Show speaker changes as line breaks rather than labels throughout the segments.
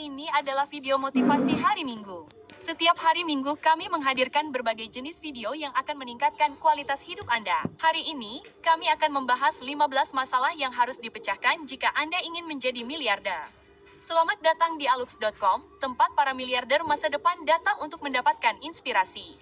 Ini adalah video motivasi hari Minggu. Setiap hari Minggu kami menghadirkan berbagai jenis video yang akan meningkatkan kualitas hidup Anda. Hari ini, kami akan membahas 15 masalah yang harus dipecahkan jika Anda ingin menjadi miliarder. Selamat datang di alux.com, tempat para miliarder masa depan datang untuk mendapatkan inspirasi.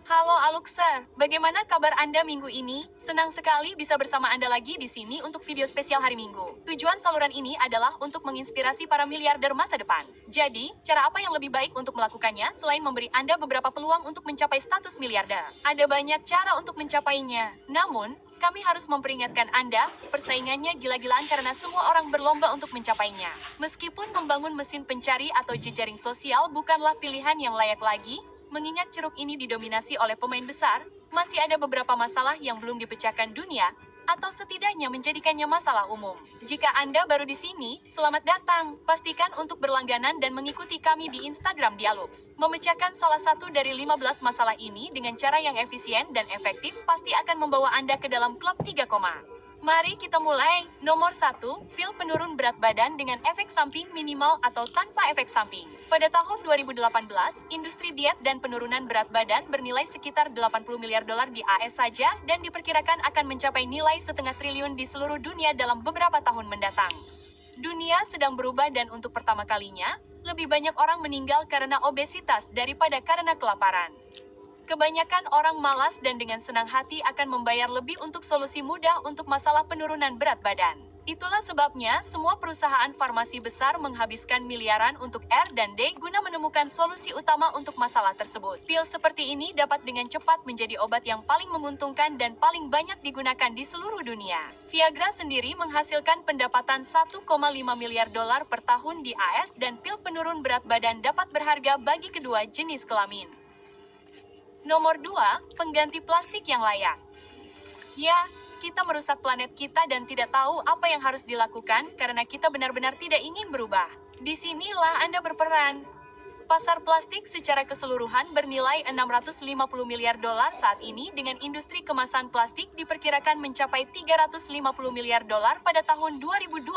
Halo Aluxer, bagaimana kabar Anda minggu ini? Senang sekali bisa bersama Anda lagi di sini untuk video spesial hari Minggu. Tujuan saluran ini adalah untuk menginspirasi para miliarder masa depan. Jadi, cara apa yang lebih baik untuk melakukannya selain memberi Anda beberapa peluang untuk mencapai status miliarder? Ada banyak cara untuk mencapainya. Namun, kami harus memperingatkan Anda, persaingannya gila-gilaan karena semua orang berlomba untuk mencapainya. Meskipun membangun mesin pencari atau jejaring sosial bukanlah pilihan yang layak lagi, mengingat ceruk ini didominasi oleh pemain besar, masih ada beberapa masalah yang belum dipecahkan dunia, atau setidaknya menjadikannya masalah umum. Jika Anda baru di sini, selamat datang. Pastikan untuk berlangganan dan mengikuti kami di Instagram Dialux. Memecahkan salah satu dari 15 masalah ini dengan cara yang efisien dan efektif pasti akan membawa Anda ke dalam klub 3 koma. Mari kita mulai. Nomor 1, pil penurun berat badan dengan efek samping minimal atau tanpa efek samping. Pada tahun 2018, industri diet dan penurunan berat badan bernilai sekitar 80 miliar dolar di AS saja dan diperkirakan akan mencapai nilai setengah triliun di seluruh dunia dalam beberapa tahun mendatang. Dunia sedang berubah dan untuk pertama kalinya, lebih banyak orang meninggal karena obesitas daripada karena kelaparan. Kebanyakan orang malas dan dengan senang hati akan membayar lebih untuk solusi mudah untuk masalah penurunan berat badan. Itulah sebabnya semua perusahaan farmasi besar menghabiskan miliaran untuk R&D guna menemukan solusi utama untuk masalah tersebut. Pil seperti ini dapat dengan cepat menjadi obat yang paling menguntungkan dan paling banyak digunakan di seluruh dunia. Viagra sendiri menghasilkan pendapatan 1,5 miliar dolar per tahun di AS dan pil penurun berat badan dapat berharga bagi kedua jenis kelamin. Nomor 2, pengganti plastik yang layak. Ya, kita merusak planet kita dan tidak tahu apa yang harus dilakukan karena kita benar-benar tidak ingin berubah. Disinilah Anda berperan. Pasar plastik secara keseluruhan bernilai 650 miliar dolar saat ini dengan industri kemasan plastik diperkirakan mencapai 350 miliar dolar pada tahun 2020.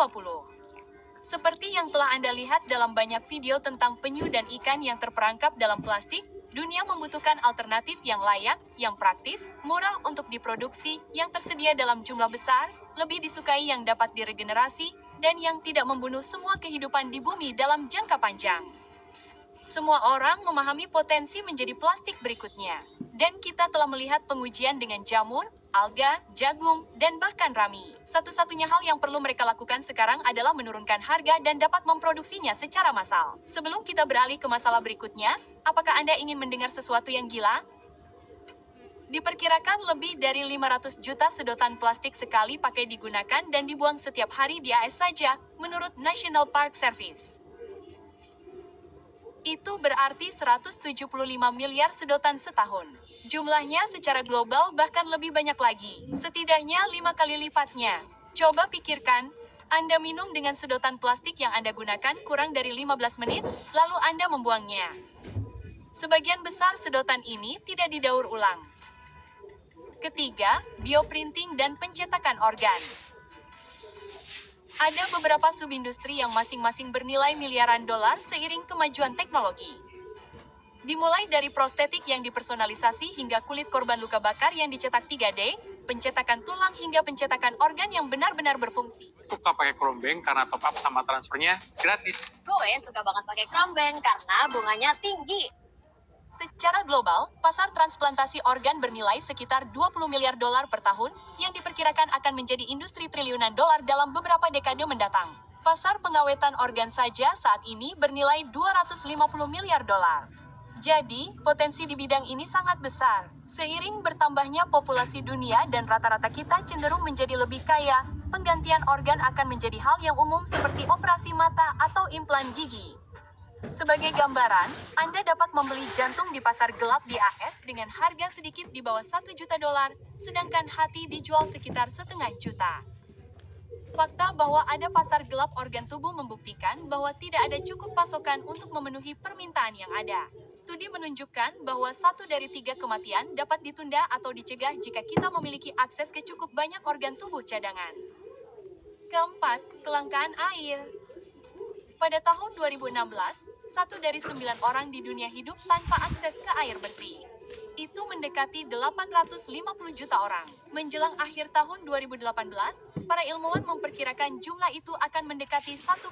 Seperti yang telah Anda lihat dalam banyak video tentang penyu dan ikan yang terperangkap dalam plastik, dunia membutuhkan alternatif yang layak, yang praktis, murah untuk diproduksi, yang tersedia dalam jumlah besar, lebih disukai yang dapat diregenerasi, dan yang tidak membunuh semua kehidupan di bumi dalam jangka panjang. Semua orang memahami potensi menjadi plastik berikutnya. Dan kita telah melihat pengujian dengan jamur, alga, jagung, dan bahkan rami. Satu-satunya hal yang perlu mereka lakukan sekarang adalah menurunkan harga dan dapat memproduksinya secara massal. Sebelum kita beralih ke masalah berikutnya, apakah Anda ingin mendengar sesuatu yang gila? Diperkirakan lebih dari 500 juta sedotan plastik sekali pakai digunakan dan dibuang setiap hari di AS saja, menurut National Park Service. Itu berarti 175 miliar sedotan setahun. Jumlahnya secara global bahkan lebih banyak lagi, setidaknya 5 kali lipatnya. Coba pikirkan, Anda minum dengan sedotan plastik yang Anda gunakan kurang dari 15 menit, lalu Anda membuangnya. Sebagian besar sedotan ini tidak didaur ulang. Ketiga, bioprinting dan pencetakan organ. Ada beberapa subindustri yang masing-masing bernilai miliaran dolar seiring kemajuan teknologi. Dimulai dari prostetik yang dipersonalisasi hingga kulit korban luka bakar yang dicetak 3D, pencetakan tulang hingga pencetakan organ yang benar-benar berfungsi.
Suka pakai Chrombank karena top up sama transfernya gratis.
Gue suka banget pakai Chrombank karena bunganya tinggi.
Secara global, pasar transplantasi organ bernilai sekitar 20 miliar dolar per tahun, yang diperkirakan akan menjadi industri triliunan dolar dalam beberapa dekade mendatang. Pasar pengawetan organ saja saat ini bernilai 250 miliar dolar. Jadi, potensi di bidang ini sangat besar. Seiring bertambahnya populasi dunia dan rata-rata kita cenderung menjadi lebih kaya, penggantian organ akan menjadi hal yang umum seperti operasi mata atau implan gigi. Sebagai gambaran, Anda dapat membeli jantung di pasar gelap di AS dengan harga sedikit di bawah 1 juta dolar, sedangkan hati dijual sekitar setengah juta. Fakta bahwa ada pasar gelap organ tubuh membuktikan bahwa tidak ada cukup pasokan untuk memenuhi permintaan yang ada. Studi menunjukkan bahwa 1 dari 3 kematian dapat ditunda atau dicegah jika kita memiliki akses ke cukup banyak organ tubuh cadangan. Keempat, kelangkaan air. Pada tahun 2016, 1 dari 9 orang di dunia hidup tanpa akses ke air bersih. Itu mendekati 850 juta orang. Menjelang akhir tahun 2018, para ilmuwan memperkirakan jumlah itu akan mendekati 1,1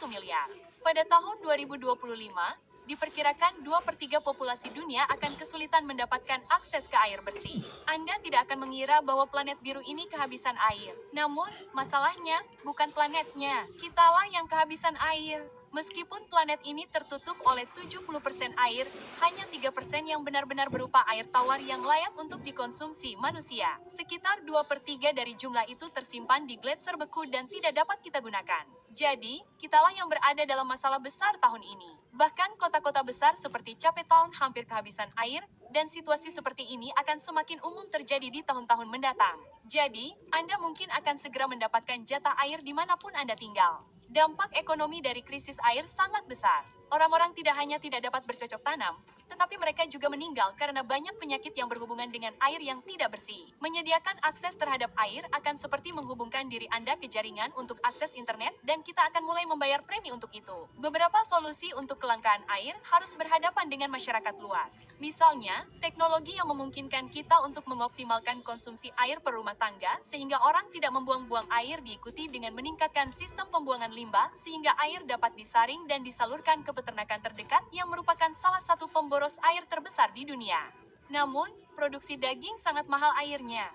miliar. Pada tahun 2025, diperkirakan 2/3 populasi dunia akan kesulitan mendapatkan akses ke air bersih. Anda tidak akan mengira bahwa planet biru ini kehabisan air. Namun, masalahnya bukan planetnya. Kitalah yang kehabisan air. Meskipun planet ini tertutup oleh 70% air, hanya 3% yang benar-benar berupa air tawar yang layak untuk dikonsumsi manusia. Sekitar 2/3 dari jumlah itu tersimpan di gletser beku dan tidak dapat kita gunakan. Jadi, kitalah yang berada dalam masalah besar tahun ini. Bahkan kota-kota besar seperti Cape Town hampir kehabisan air, dan situasi seperti ini akan semakin umum terjadi di tahun-tahun mendatang. Jadi, Anda mungkin akan segera mendapatkan jatah air dimanapun Anda tinggal. Dampak ekonomi dari krisis air sangat besar. Orang-orang tidak hanya tidak dapat bercocok tanam, tetapi mereka juga meninggal karena banyak penyakit yang berhubungan dengan air yang tidak bersih. Menyediakan akses terhadap air akan seperti menghubungkan diri Anda ke jaringan untuk akses internet, dan kita akan mulai membayar premi untuk itu. Beberapa solusi untuk kelangkaan air harus berhadapan dengan masyarakat luas. Misalnya, teknologi yang memungkinkan kita untuk mengoptimalkan konsumsi air per rumah tangga sehingga orang tidak membuang-buang air, diikuti dengan meningkatkan sistem pembuangan limbah sehingga air dapat disaring dan disalurkan ke peternakan terdekat yang merupakan salah satu pemboros air terbesar di dunia. Namun, produksi daging sangat mahal airnya.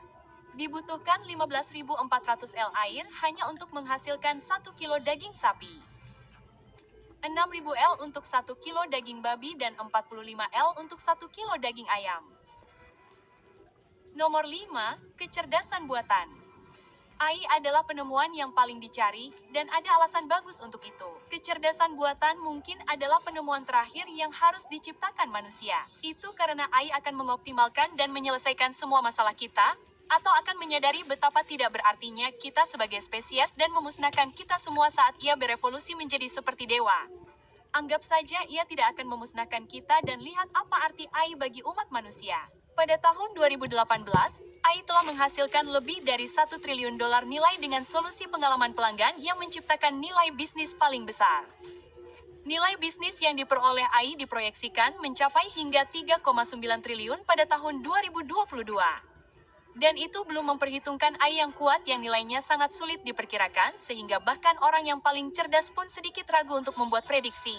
Dibutuhkan 15.400 L air hanya untuk menghasilkan 1 kilo daging sapi. 6.000 L untuk 1 kilo daging babi dan 45 L untuk 1 kilo daging ayam. Nomor 5, kecerdasan buatan. AI adalah penemuan yang paling dicari, dan ada alasan bagus untuk itu. Kecerdasan buatan mungkin adalah penemuan terakhir yang harus diciptakan manusia. Itu karena AI akan mengoptimalkan dan menyelesaikan semua masalah kita, atau akan menyadari betapa tidak berartinya kita sebagai spesies dan memusnahkan kita semua saat ia berevolusi menjadi seperti dewa. Anggap saja ia tidak akan memusnahkan kita dan lihat apa arti AI bagi umat manusia. Pada tahun 2018, AI telah menghasilkan lebih dari $1 triliun nilai dengan solusi pengalaman pelanggan yang menciptakan nilai bisnis paling besar. Nilai bisnis yang diperoleh AI diproyeksikan mencapai hingga 3,9 triliun pada tahun 2022. Dan itu belum memperhitungkan AI yang kuat yang nilainya sangat sulit diperkirakan, sehingga bahkan orang yang paling cerdas pun sedikit ragu untuk membuat prediksi.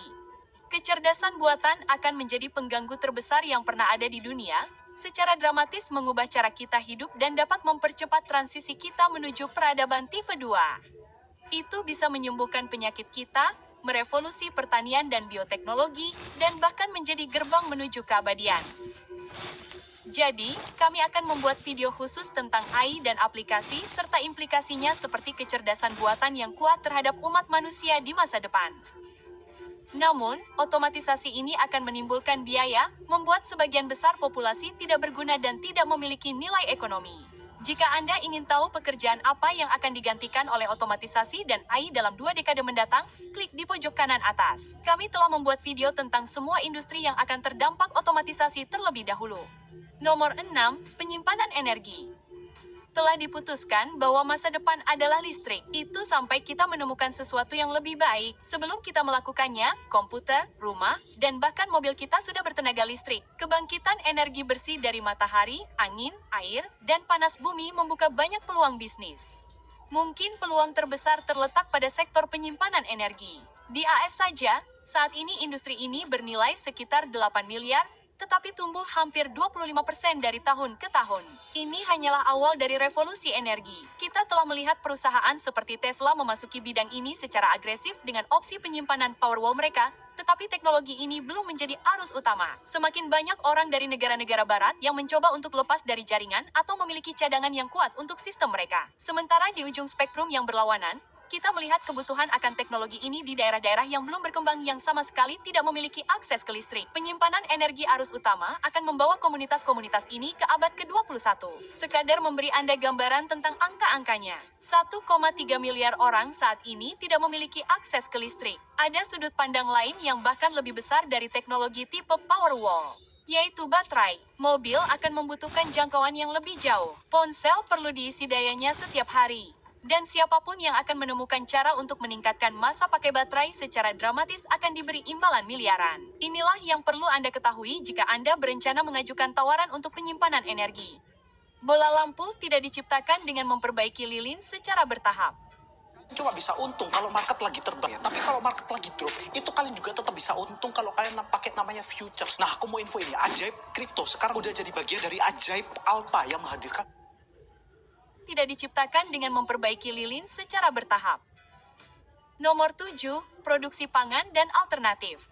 Kecerdasan buatan akan menjadi pengganggu terbesar yang pernah ada di dunia, secara dramatis mengubah cara kita hidup dan dapat mempercepat transisi kita menuju peradaban tipe 2. Itu bisa menyembuhkan penyakit kita, merevolusi pertanian dan bioteknologi, dan bahkan menjadi gerbang menuju keabadian. Jadi, kami akan membuat video khusus tentang AI dan aplikasi serta implikasinya seperti kecerdasan buatan yang kuat terhadap umat manusia di masa depan. Namun, otomatisasi ini akan menimbulkan biaya, membuat sebagian besar populasi tidak berguna dan tidak memiliki nilai ekonomi. Jika Anda ingin tahu pekerjaan apa yang akan digantikan oleh otomatisasi dan AI dalam 2 dekade mendatang, klik di pojok kanan atas. Kami telah membuat video tentang semua industri yang akan terdampak otomatisasi terlebih dahulu. Nomor 6, penyimpanan energi. Telah diputuskan bahwa masa depan adalah listrik. Itu sampai kita menemukan sesuatu yang lebih baik. Sebelum kita melakukannya, komputer, rumah, dan bahkan mobil kita sudah bertenaga listrik. Kebangkitan energi bersih dari matahari, angin, air, dan panas bumi membuka banyak peluang bisnis. Mungkin peluang terbesar terletak pada sektor penyimpanan energi. Di AS saja, saat ini industri ini bernilai sekitar 8 miliar, tetapi tumbuh hampir 25% dari tahun ke tahun. Ini hanyalah awal dari revolusi energi. Kita telah melihat perusahaan seperti Tesla memasuki bidang ini secara agresif dengan opsi penyimpanan Powerwall mereka, tetapi teknologi ini belum menjadi arus utama. Semakin banyak orang dari negara-negara barat yang mencoba untuk lepas dari jaringan atau memiliki cadangan yang kuat untuk sistem mereka. Sementara di ujung spektrum yang berlawanan, kita melihat kebutuhan akan teknologi ini di daerah-daerah yang belum berkembang yang sama sekali tidak memiliki akses ke listrik. Penyimpanan energi arus utama akan membawa komunitas-komunitas ini ke abad ke-21. Sekadar memberi Anda gambaran tentang angka-angkanya. 1,3 miliar orang saat ini tidak memiliki akses ke listrik. Ada sudut pandang lain yang bahkan lebih besar dari teknologi tipe Powerwall, yaitu baterai. Mobil akan membutuhkan jangkauan yang lebih jauh. Ponsel perlu diisi dayanya setiap hari. Dan siapapun yang akan menemukan cara untuk meningkatkan masa pakai baterai secara dramatis akan diberi imbalan miliaran. Inilah yang perlu Anda ketahui jika Anda berencana mengajukan tawaran untuk penyimpanan energi. Bola lampu tidak diciptakan dengan memperbaiki lilin secara bertahap.
Cuma bisa untung kalau market lagi terbang ya. Tapi kalau market lagi drop, itu kalian juga tetap bisa untung kalau kalian pakai namanya futures. Nah, aku mau info ini, ajaib kripto sekarang udah jadi bagian dari ajaib alpha yang menghadirkan
Tidak diciptakan dengan memperbaiki lilin secara bertahap. Nomor 7, produksi pangan dan alternatif.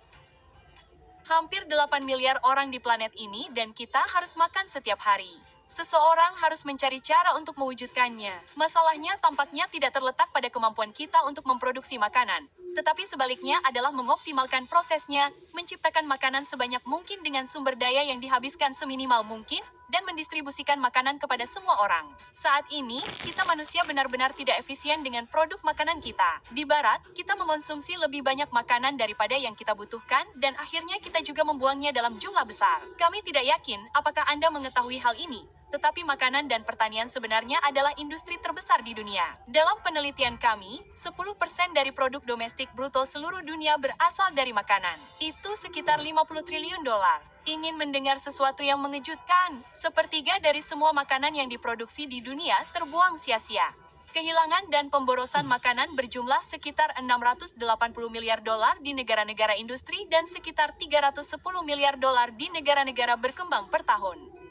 Hampir 8 miliar orang di planet ini dan kita harus makan setiap hari. Seseorang harus mencari cara untuk mewujudkannya. Masalahnya tampaknya tidak terletak pada kemampuan kita untuk memproduksi makanan, tetapi sebaliknya adalah mengoptimalkan prosesnya, menciptakan makanan sebanyak mungkin dengan sumber daya yang dihabiskan seminimal mungkin, dan mendistribusikan makanan kepada semua orang. Saat ini, kita manusia benar-benar tidak efisien dengan produk makanan kita. Di barat, kita mengonsumsi lebih banyak makanan daripada yang kita butuhkan, dan akhirnya kita juga membuangnya dalam jumlah besar. Kami tidak yakin apakah Anda mengetahui hal ini, tetapi makanan dan pertanian sebenarnya adalah industri terbesar di dunia. Dalam penelitian kami, 10% dari produk domestik bruto seluruh dunia berasal dari makanan. Itu sekitar 50 triliun dolar. Ingin mendengar sesuatu yang mengejutkan? Sepertiga dari semua makanan yang diproduksi di dunia terbuang sia-sia. Kehilangan dan pemborosan makanan berjumlah sekitar 680 miliar dolar di negara-negara industri dan sekitar 310 miliar dolar di negara-negara berkembang per tahun.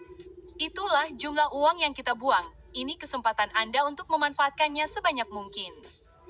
Itulah jumlah uang yang kita buang. Ini kesempatan Anda untuk memanfaatkannya sebanyak mungkin.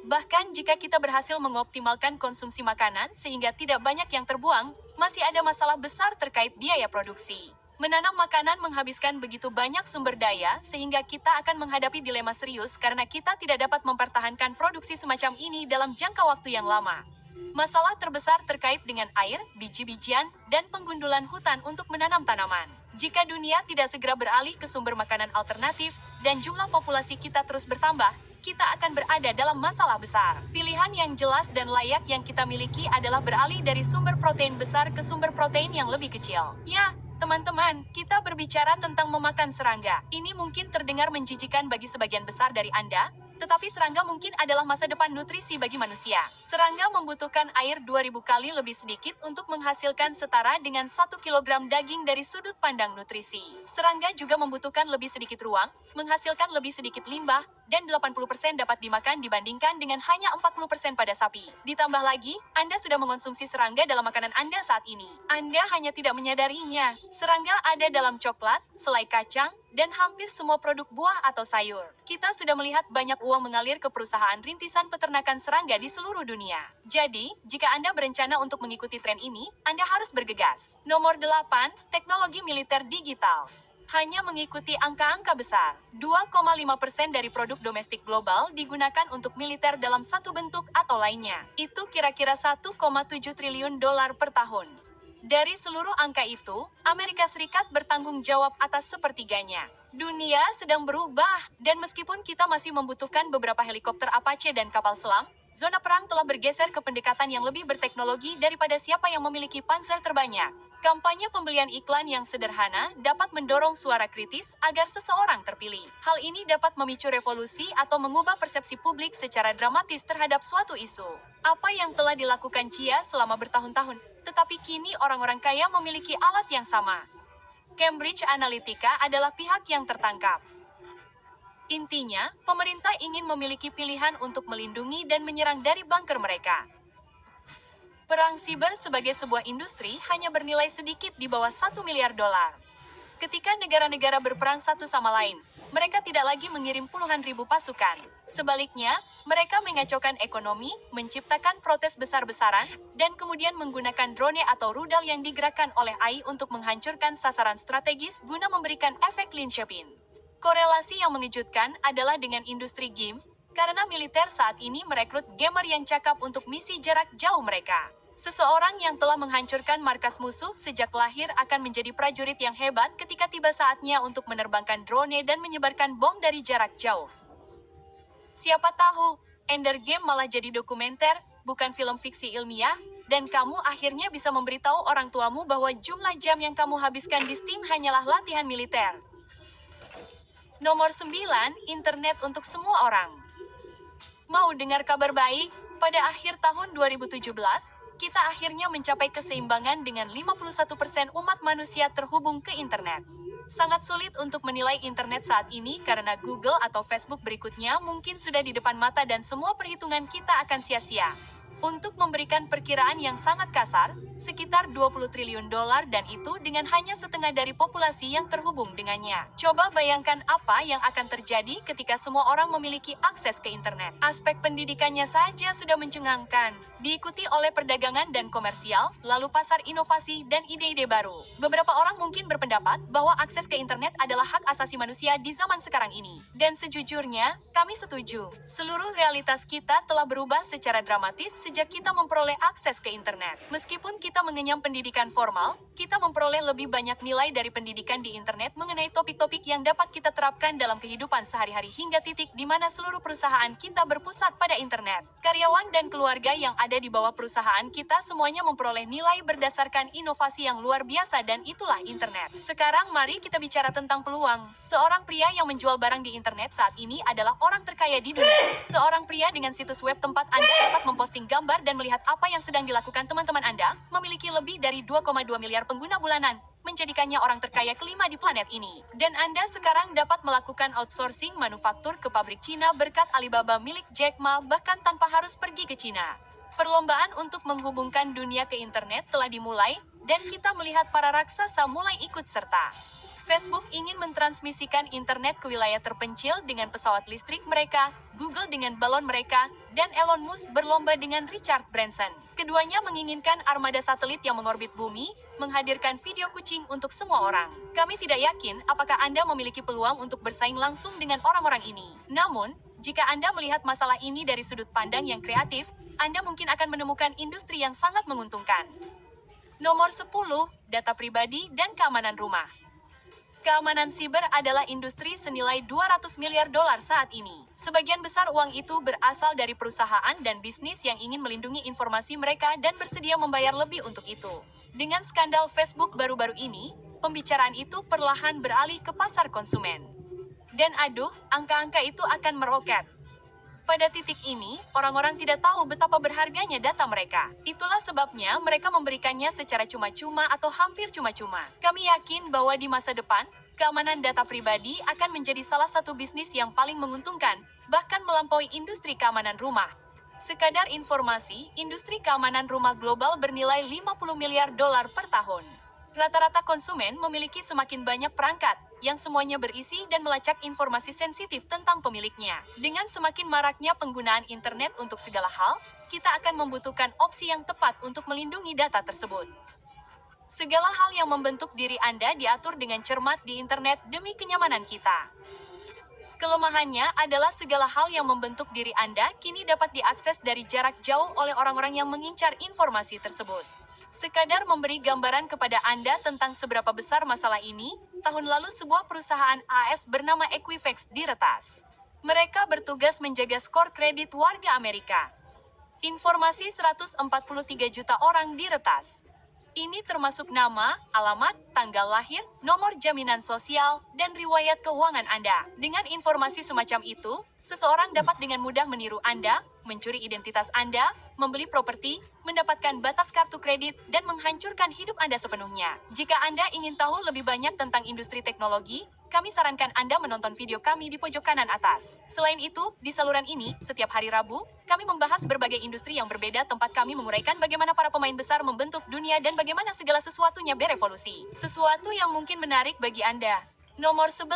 Bahkan jika kita berhasil mengoptimalkan konsumsi makanan sehingga tidak banyak yang terbuang, masih ada masalah besar terkait biaya produksi. Menanam makanan menghabiskan begitu banyak sumber daya sehingga kita akan menghadapi dilema serius karena kita tidak dapat mempertahankan produksi semacam ini dalam jangka waktu yang lama. Masalah terbesar terkait dengan air, biji-bijian, dan penggundulan hutan untuk menanam tanaman. Jika dunia tidak segera beralih ke sumber makanan alternatif, dan jumlah populasi kita terus bertambah, kita akan berada dalam masalah besar. Pilihan yang jelas dan layak yang kita miliki adalah beralih dari sumber protein besar ke sumber protein yang lebih kecil. Ya, teman-teman, kita berbicara tentang memakan serangga. Ini mungkin terdengar menjijikan bagi sebagian besar dari Anda, tetapi serangga mungkin adalah masa depan nutrisi bagi manusia. Serangga membutuhkan air 2000 kali lebih sedikit untuk menghasilkan setara dengan 1 kilogram daging dari sudut pandang nutrisi. Serangga juga membutuhkan lebih sedikit ruang, menghasilkan lebih sedikit limbah, dan 80% dapat dimakan dibandingkan dengan hanya 40% pada sapi. Ditambah lagi, Anda sudah mengonsumsi serangga dalam makanan Anda saat ini. Anda hanya tidak menyadarinya. Serangga ada dalam coklat, selai kacang, dan hampir semua produk buah atau sayur. Kita sudah melihat banyak uang mengalir ke perusahaan rintisan peternakan serangga di seluruh dunia. Jadi, jika Anda berencana untuk mengikuti tren ini, Anda harus bergegas. Nomor 8, teknologi militer digital. Hanya mengikuti angka-angka besar. 2,5% dari produk domestik global digunakan untuk militer dalam satu bentuk atau lainnya. Itu kira-kira 1,7 triliun dolar per tahun. Dari seluruh angka itu, Amerika Serikat bertanggung jawab atas sepertiganya. Dunia sedang berubah, dan meskipun kita masih membutuhkan beberapa helikopter Apache dan kapal selam, zona perang telah bergeser ke pendekatan yang lebih berteknologi daripada siapa yang memiliki panzer terbanyak. Kampanye pembelian iklan yang sederhana dapat mendorong suara kritis agar seseorang terpilih. Hal ini dapat memicu revolusi atau mengubah persepsi publik secara dramatis terhadap suatu isu. Apa yang telah dilakukan Chia selama bertahun-tahun, tetapi kini orang-orang kaya memiliki alat yang sama. Cambridge Analytica adalah pihak yang tertangkap. Intinya, pemerintah ingin memiliki pilihan untuk melindungi dan menyerang dari bunker mereka. Perang siber sebagai sebuah industri hanya bernilai sedikit di bawah 1 miliar dolar. Ketika negara-negara berperang satu sama lain, mereka tidak lagi mengirim puluhan ribu pasukan. Sebaliknya, mereka mengacaukan ekonomi, menciptakan protes besar-besaran, dan kemudian menggunakan drone atau rudal yang digerakkan oleh AI untuk menghancurkan sasaran strategis guna memberikan efek linchpin. Korelasi yang mengejutkan adalah dengan industri game, karena militer saat ini merekrut gamer yang cakap untuk misi jarak jauh mereka. Seseorang yang telah menghancurkan markas musuh sejak lahir akan menjadi prajurit yang hebat ketika tiba saatnya untuk menerbangkan drone dan menyebarkan bom dari jarak jauh. Siapa tahu, Ender Game malah jadi dokumenter, bukan film fiksi ilmiah, dan kamu akhirnya bisa memberitahu orang tuamu bahwa jumlah jam yang kamu habiskan di Steam hanyalah latihan militer. Nomor 9, internet untuk semua orang. Mau dengar kabar baik? Pada akhir tahun 2017, kita akhirnya mencapai keseimbangan dengan 51% umat manusia terhubung ke internet. Sangat sulit untuk menilai internet saat ini karena Google atau Facebook berikutnya mungkin sudah di depan mata dan semua perhitungan kita akan sia-sia. Untuk memberikan perkiraan yang sangat kasar, sekitar 20 triliun dolar dan itu dengan hanya setengah dari populasi yang terhubung dengannya. Coba bayangkan apa yang akan terjadi ketika semua orang memiliki akses ke internet. Aspek pendidikannya saja sudah mencengangkan, diikuti oleh perdagangan dan komersial, lalu pasar inovasi dan ide-ide baru. Beberapa orang mungkin berpendapat bahwa akses ke internet adalah hak asasi manusia di zaman sekarang ini. Dan sejujurnya, kami setuju. Seluruh realitas kita telah berubah secara dramatis sejak kita memperoleh akses ke internet. Meskipun kita mengenyam pendidikan formal, kita memperoleh lebih banyak nilai dari pendidikan di internet mengenai topik-topik yang dapat kita terapkan dalam kehidupan sehari-hari hingga titik di mana seluruh perusahaan kita berpusat pada internet. Karyawan dan keluarga yang ada di bawah perusahaan kita semuanya memperoleh nilai berdasarkan inovasi yang luar biasa dan itulah internet. Sekarang mari kita bicara tentang peluang. Seorang pria yang menjual barang di internet saat ini adalah orang terkaya di dunia. Seorang pria dengan situs web tempat Anda dapat memposting gambar dan melihat apa yang sedang dilakukan teman-teman Anda, memiliki lebih dari 2,2 miliar pengguna bulanan, menjadikannya orang terkaya kelima di planet ini. Dan Anda sekarang dapat melakukan outsourcing manufaktur ke pabrik Cina berkat Alibaba milik Jack Ma bahkan tanpa harus pergi ke Cina. Perlombaan untuk menghubungkan dunia ke internet telah dimulai, dan kita melihat para raksasa mulai ikut serta. Facebook ingin mentransmisikan internet ke wilayah terpencil dengan pesawat listrik mereka, Google dengan balon mereka, dan Elon Musk berlomba dengan Richard Branson. Keduanya menginginkan armada satelit yang mengorbit bumi, menghadirkan video kucing untuk semua orang. Kami tidak yakin apakah Anda memiliki peluang untuk bersaing langsung dengan orang-orang ini. Namun, jika Anda melihat masalah ini dari sudut pandang yang kreatif, Anda mungkin akan menemukan industri yang sangat menguntungkan. Nomor 10, data pribadi dan keamanan rumah. Keamanan siber adalah industri senilai 200 miliar dolar saat ini. Sebagian besar uang itu berasal dari perusahaan dan bisnis yang ingin melindungi informasi mereka dan bersedia membayar lebih untuk itu. Dengan skandal Facebook baru-baru ini, pembicaraan itu perlahan beralih ke pasar konsumen. Dan aduh, angka-angka itu akan meroket. Pada titik ini, orang-orang tidak tahu betapa berharganya data mereka. Itulah sebabnya mereka memberikannya secara cuma-cuma atau hampir cuma-cuma. Kami yakin bahwa di masa depan, keamanan data pribadi akan menjadi salah satu bisnis yang paling menguntungkan, bahkan melampaui industri keamanan rumah. Sekadar informasi, industri keamanan rumah global bernilai 50 miliar dolar per tahun. Rata-rata konsumen memiliki semakin banyak perangkat, yang semuanya berisi dan melacak informasi sensitif tentang pemiliknya. Dengan semakin maraknya penggunaan internet untuk segala hal, kita akan membutuhkan opsi yang tepat untuk melindungi data tersebut. Segala hal yang membentuk diri Anda diatur dengan cermat di internet demi kenyamanan kita. Kelemahannya adalah segala hal yang membentuk diri Anda kini dapat diakses dari jarak jauh oleh orang-orang yang mengincar informasi tersebut. Sekadar memberi gambaran kepada Anda tentang seberapa besar masalah ini, tahun lalu sebuah perusahaan AS bernama Equifax diretas. Mereka bertugas menjaga skor kredit warga Amerika. Informasi 143 juta orang diretas. Ini termasuk nama, alamat, tanggal lahir, nomor jaminan sosial, dan riwayat keuangan Anda. Dengan informasi semacam itu, seseorang dapat dengan mudah meniru Anda, mencuri identitas Anda, membeli properti, mendapatkan batas kartu kredit, dan menghancurkan hidup Anda sepenuhnya. Jika Anda ingin tahu lebih banyak tentang industri teknologi, kami sarankan Anda menonton video kami di pojok kanan atas. Selain itu, di saluran ini, setiap hari Rabu, kami membahas berbagai industri yang berbeda tempat kami menguraikan bagaimana para pemain besar membentuk dunia dan bagaimana segala sesuatunya berevolusi. Sesuatu yang mungkin menarik bagi Anda. Nomor 11,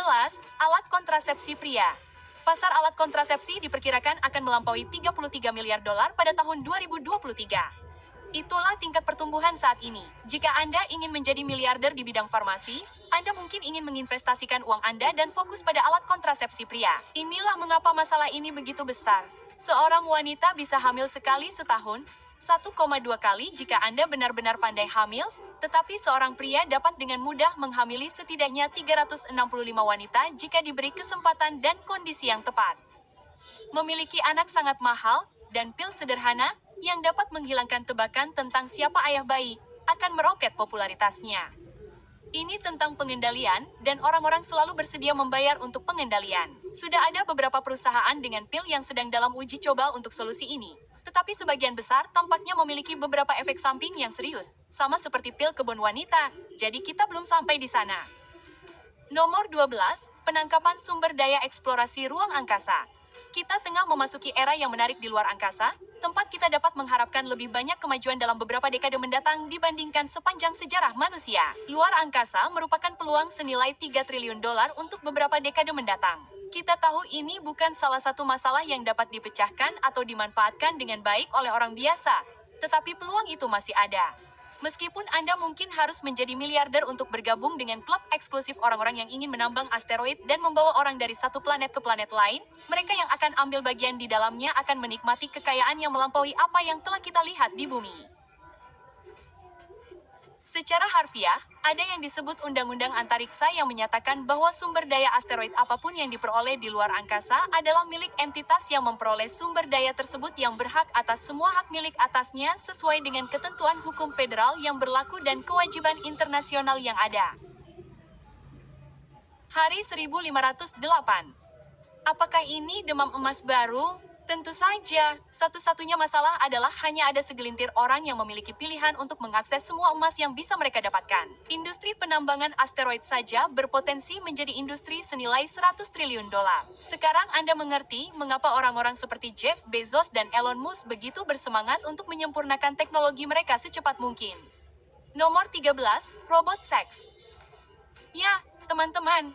alat kontrasepsi pria. Pasar alat kontrasepsi diperkirakan akan melampaui 33 miliar dolar pada tahun 2023. Itulah tingkat pertumbuhan saat ini. Jika Anda ingin menjadi miliarder di bidang farmasi, Anda mungkin ingin menginvestasikan uang Anda dan fokus pada alat kontrasepsi pria. Inilah mengapa masalah ini begitu besar. Seorang wanita bisa hamil sekali setahun, 1,2 kali jika Anda benar-benar pandai hamil, tetapi seorang pria dapat dengan mudah menghamili setidaknya 365 wanita jika diberi kesempatan dan kondisi yang tepat. Memiliki anak sangat mahal, dan pil sederhana, yang dapat menghilangkan tebakan tentang siapa ayah bayi, akan meroket popularitasnya. Ini tentang pengendalian, dan orang-orang selalu bersedia membayar untuk pengendalian. Sudah ada beberapa perusahaan dengan pil yang sedang dalam uji coba untuk solusi ini. Tetapi sebagian besar tampaknya memiliki beberapa efek samping yang serius, sama seperti pil kebun wanita, jadi kita belum sampai di sana. Nomor 12, penangkapan sumber daya eksplorasi ruang angkasa. Kita tengah memasuki era yang menarik di luar angkasa, tempat kita dapat mengharapkan lebih banyak kemajuan dalam beberapa dekade mendatang dibandingkan sepanjang sejarah manusia. Luar angkasa merupakan peluang senilai 3 triliun dolar untuk beberapa dekade mendatang. Kita tahu ini bukan salah satu masalah yang dapat dipecahkan atau dimanfaatkan dengan baik oleh orang biasa, tetapi peluang itu masih ada. Meskipun Anda mungkin harus menjadi miliarder untuk bergabung dengan klub eksklusif orang-orang yang ingin menambang asteroid dan membawa orang dari satu planet ke planet lain, mereka yang akan ambil bagian di dalamnya akan menikmati kekayaan yang melampaui apa yang telah kita lihat di bumi. Secara harfiah, ada yang disebut Undang-Undang Antariksa yang menyatakan bahwa sumber daya asteroid apapun yang diperoleh di luar angkasa adalah milik entitas yang memperoleh sumber daya tersebut yang berhak atas semua hak milik atasnya sesuai dengan ketentuan hukum federal yang berlaku dan kewajiban internasional yang ada. Hari 1508. Apakah ini demam emas baru? Tentu saja, satu-satunya masalah adalah hanya ada segelintir orang yang memiliki pilihan untuk mengakses semua emas yang bisa mereka dapatkan. Industri penambangan asteroid saja berpotensi menjadi industri senilai 100 triliun dolar. Sekarang Anda mengerti mengapa orang-orang seperti Jeff Bezos dan Elon Musk begitu bersemangat untuk menyempurnakan teknologi mereka secepat mungkin. Nomor 13, robot seks. Ya, teman-teman.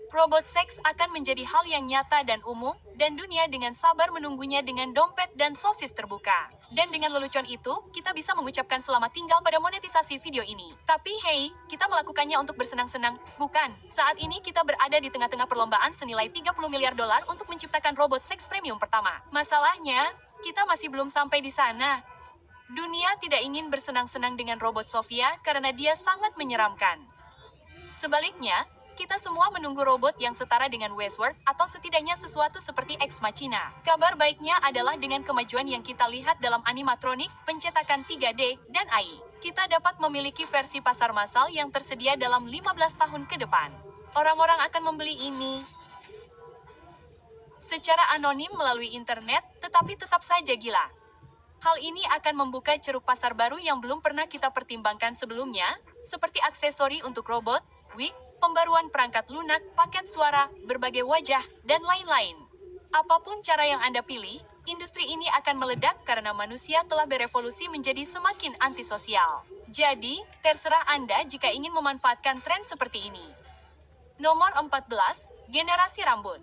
Robot seks akan menjadi hal yang nyata dan umum, dan dunia dengan sabar menunggunya dengan dompet dan sosis terbuka. Dan dengan lelucon itu, kita bisa mengucapkan selamat tinggal pada monetisasi video ini. Tapi hey, kita melakukannya untuk bersenang-senang, bukan? Saat ini kita berada di tengah-tengah perlombaan senilai 30 miliar dolar untuk menciptakan robot seks premium pertama. Masalahnya, kita masih belum sampai di sana. Dunia tidak ingin bersenang-senang dengan robot Sofia karena dia sangat menyeramkan. Sebaliknya, kita semua menunggu robot yang setara dengan Westworld atau setidaknya sesuatu seperti Ex Machina. Kabar baiknya adalah dengan kemajuan yang kita lihat dalam animatronik, pencetakan 3D, dan AI, kita dapat memiliki versi pasar massal yang tersedia dalam 15 tahun ke depan. Orang-orang akan membeli ini secara anonim melalui internet, tetapi tetap saja gila. Hal ini akan membuka ceruk pasar baru yang belum pernah kita pertimbangkan sebelumnya, seperti aksesori untuk robot, wig, pembaruan perangkat lunak, paket suara, berbagai wajah, dan lain-lain. Apapun cara yang Anda pilih, industri ini akan meledak karena manusia telah berevolusi menjadi semakin antisosial. Jadi, terserah Anda jika ingin memanfaatkan tren seperti ini. Nomor 14, generasi rambut.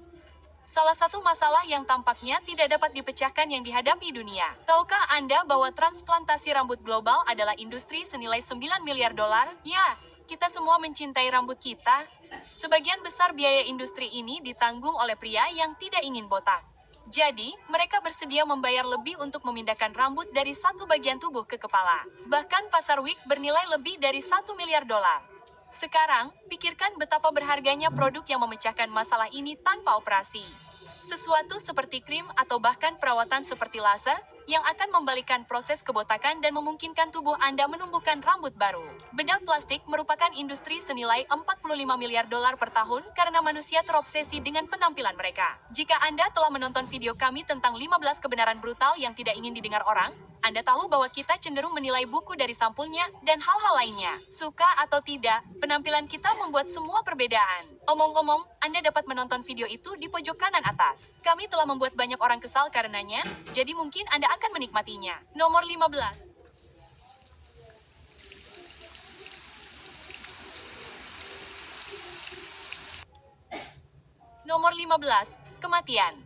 Salah satu masalah yang tampaknya tidak dapat dipecahkan yang dihadapi dunia. Tahukah Anda bahwa transplantasi rambut global adalah industri senilai 9 miliar dolar? Ya, kita semua mencintai rambut kita. Sebagian besar biaya industri ini ditanggung oleh pria yang tidak ingin botak. Jadi, mereka bersedia membayar lebih untuk memindahkan rambut dari satu bagian tubuh ke kepala. Bahkan pasar wig bernilai lebih dari 1 miliar dolar. Sekarang, pikirkan betapa berharganya produk yang memecahkan masalah ini tanpa operasi. Sesuatu seperti krim atau bahkan perawatan seperti laser, yang akan membalikan proses kebotakan dan memungkinkan tubuh Anda menumbuhkan rambut baru. Bedak plastik merupakan industri senilai 45 miliar dolar per tahun karena manusia terobsesi dengan penampilan mereka. Jika Anda telah menonton video kami tentang 15 kebenaran brutal yang tidak ingin didengar orang, Anda tahu bahwa kita cenderung menilai buku dari sampulnya dan hal-hal lainnya. Suka atau tidak, penampilan kita membuat semua perbedaan. Omong-omong, Anda dapat menonton video itu di pojok kanan atas. Kami telah membuat banyak orang kesal karenanya, jadi mungkin Anda akan menikmatinya. Nomor 15. Nomor 15, kematian.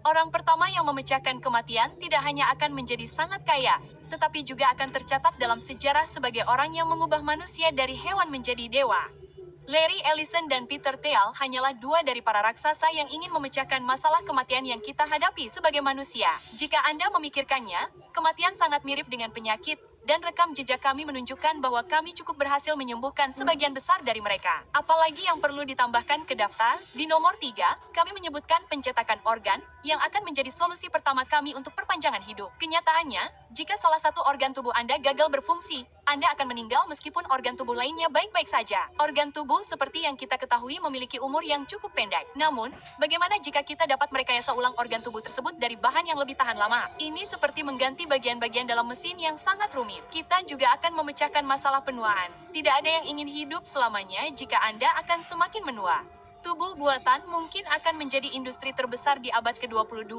Orang pertama yang memecahkan kematian tidak hanya akan menjadi sangat kaya, tetapi juga akan tercatat dalam sejarah sebagai orang yang mengubah manusia dari hewan menjadi dewa. Larry Ellison dan Peter Thiel hanyalah dua dari para raksasa yang ingin memecahkan masalah kematian yang kita hadapi sebagai manusia. Jika Anda memikirkannya, kematian sangat mirip dengan penyakit, dan rekam jejak kami menunjukkan bahwa kami cukup berhasil menyembuhkan sebagian besar dari mereka. Apalagi yang perlu ditambahkan ke daftar, di nomor 3, kami menyebutkan pencetakan organ, yang akan menjadi solusi pertama kami untuk perpanjangan hidup. Kenyataannya, jika salah satu organ tubuh Anda gagal berfungsi, Anda akan meninggal meskipun organ tubuh lainnya baik-baik saja. Organ tubuh seperti yang kita ketahui memiliki umur yang cukup pendek. Namun, bagaimana jika kita dapat merekayasa ulang organ tubuh tersebut dari bahan yang lebih tahan lama? Ini seperti mengganti bagian-bagian dalam mesin yang sangat rumit. Kita juga akan memecahkan masalah penuaan. Tidak ada yang ingin hidup selamanya jika Anda akan semakin menua. Tubuh buatan mungkin akan menjadi industri terbesar di abad ke-22,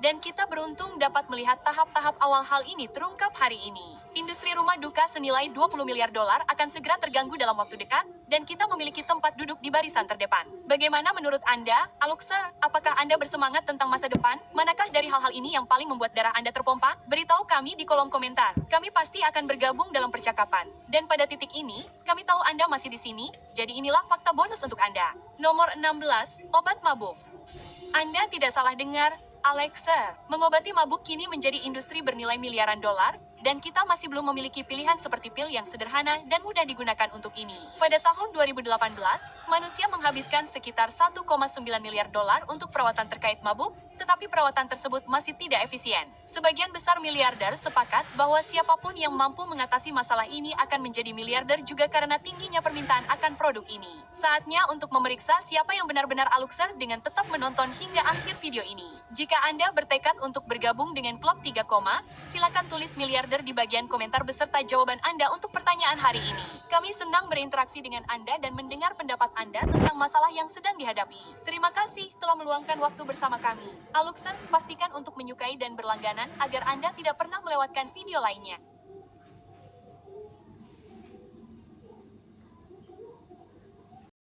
dan kita beruntung dapat melihat tahap-tahap awal hal ini terungkap hari ini. Industri rumah duka senilai 20 miliar dolar akan segera terganggu dalam waktu dekat, dan kita memiliki tempat duduk di barisan terdepan. Bagaimana menurut Anda, Aluxer? Apakah Anda bersemangat tentang masa depan? Manakah dari hal-hal ini yang paling membuat darah Anda terpompa? Beritahu kami di kolom komentar. Kami pasti akan bergabung dalam percakapan. Dan pada titik ini, kami tahu Anda masih di sini, jadi inilah fakta bonus untuk Anda. Nomor 16, obat mabuk. Anda tidak salah dengar, Alexa, mengobati mabuk kini menjadi industri bernilai miliaran dolar, dan kita masih belum memiliki pilihan seperti pil yang sederhana dan mudah digunakan untuk ini. Pada tahun 2018, manusia menghabiskan sekitar 1,9 miliar dolar untuk perawatan terkait mabuk, tetapi perawatan tersebut masih tidak efisien. Sebagian besar miliarder sepakat bahwa siapapun yang mampu mengatasi masalah ini akan menjadi miliarder juga karena tingginya permintaan akan produk ini. Saatnya untuk memeriksa siapa yang benar-benar Aluxer dengan tetap menonton hingga akhir video ini. Jika Anda bertekad untuk bergabung dengan Klub 3 Koma, silakan tulis miliarder di bagian komentar beserta jawaban Anda untuk pertanyaan hari ini. Kami senang berinteraksi dengan Anda dan mendengar pendapat Anda tentang masalah yang sedang dihadapi. Terima kasih telah meluangkan waktu bersama kami. Aluxer, pastikan untuk menyukai dan berlangganan agar Anda tidak pernah melewatkan video lainnya.